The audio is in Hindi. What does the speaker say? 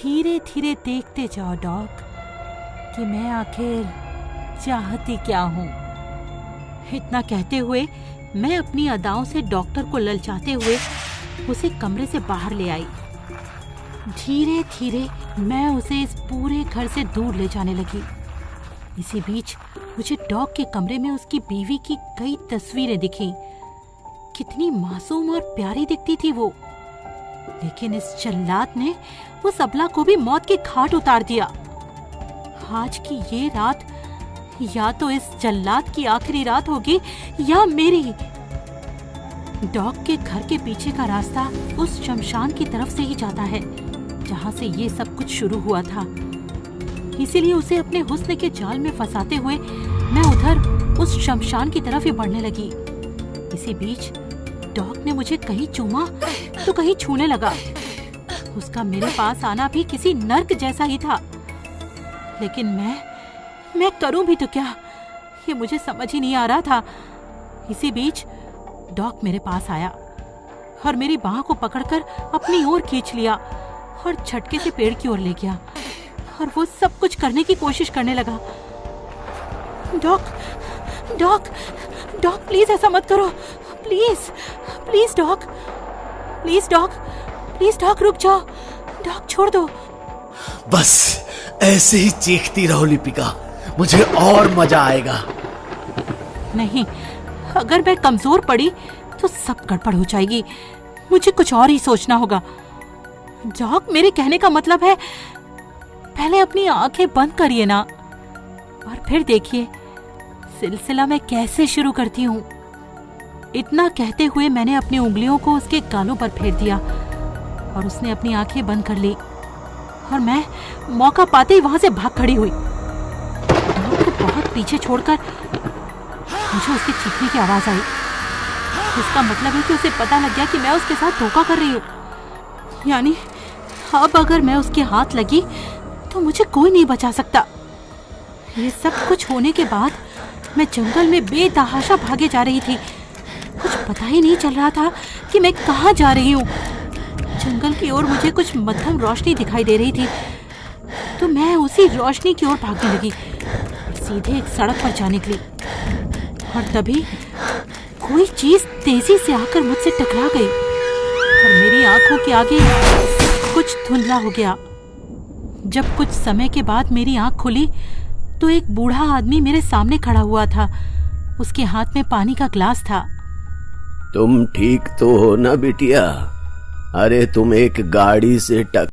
धीरे धीरे देखते जाओ डॉग कि मैं आखिर चाहती क्या हूँ। इतना कहते हुए मैं अपनी अदाओं से डॉक्टर को ललचाते हुए उसे कमरे से बाहर ले आई। धीरे धीरे मैं उसे इस पूरे घर से दूर ले जाने लगी। इसी बीच मुझे डॉग के कमरे में उसकी बीवी की कई तस्वीरें दिखीं। कितनी मासूम और प्यारी दिखती थी वो। लेकिन इस जल्लाद ने उस अबला को भी मौत के घाट उतार दिया। आज की ये रात या तो इस जल्लाद की आखिरी रात होगी या मेरी। डॉग के घर के पीछे का रास्ता उस शमशान की तरफ से ही जाता है जहाँ से ये सब कुछ शुरू हुआ था। इसीलिए उसे अपने हुस्न के जाल में फंसाते हुए मैं उधर उस शमशान की तरफ ही बढ़ने लगी। इसी बीच डॉग ने मुझे कहीं चूमा तो कहीं छूने लगा। उसका मेरे पास आना भी किसी नर्क जैसा ही था। लेकिन मैं करूं भी तो क्या, ये मुझे समझ ही नहीं आ रहा था। इसी बीच डॉग मेरे पास आया और मेरी बाह को पकड़कर अपनी ओर खींच लिया और झटके से पेड़ की ओर ले गया और वो सब कुछ करने की कोशिश करने लगा। डॉग डॉग डॉग प्लीज ऐसा मत करो, please please dog, please dog, please dog रुक जाओ, डॉग छोड़ दो। बस ऐसे ही चीखती रहो लिपिका, मुझे और मजा आएगा। नहीं, अगर मैं कमजोर पड़ी तो सब गड़बड़ हो जाएगी। मुझे कुछ और ही सोचना होगा। डॉग, मेरे कहने का मतलब है पहले अपनी आंखें बंद करिए ना और फिर देखिए सिलसिला मैं कैसे शुरू करती हूँ। इतना कहते हुए मैंने अपनी उंगलियों को उसके गालों पर फेर दिया और उसने अपनी आंखें बंद कर ली और मैं मौका पाते ही वहां से भाग खड़ी हुई। डॉग को बहुत पीछे छोड़कर मुझे उसके चीखने की आवाज आई। इसका मतलब है कि उसे पता लग गया कि मैं उसके साथ धोखा कर रही हूँ। यानी अब अगर मैं उसके हाथ लगी तो मुझे कोई नहीं बचा सकता। ये सब कुछ होने के बाद मैं जंगल में बेतहाशा भागे जा रही थी। कुछ पता ही नहीं चल रहा था कि मैं कहाँ जा रही हूँ। जंगल की ओर मुझे कुछ मध्यम रोशनी दिखाई दे रही थी तो मैं उसी रोशनी की ओर भागने लगी, सीधे एक सड़क पर जा निकली। और तभी कोई चीज तेजी से आकर मुझसे टकरा गई और मेरी आंखों के आगे कुछ धुंधला हो गया। जब कुछ समय के बाद मेरी आंख खुली तो एक बूढ़ा आदमी मेरे सामने खड़ा हुआ था। उसके हाथ में पानी का ग्लास था। तुम ठीक तो हो ना बिटिया? अरे तुम एक गाड़ी से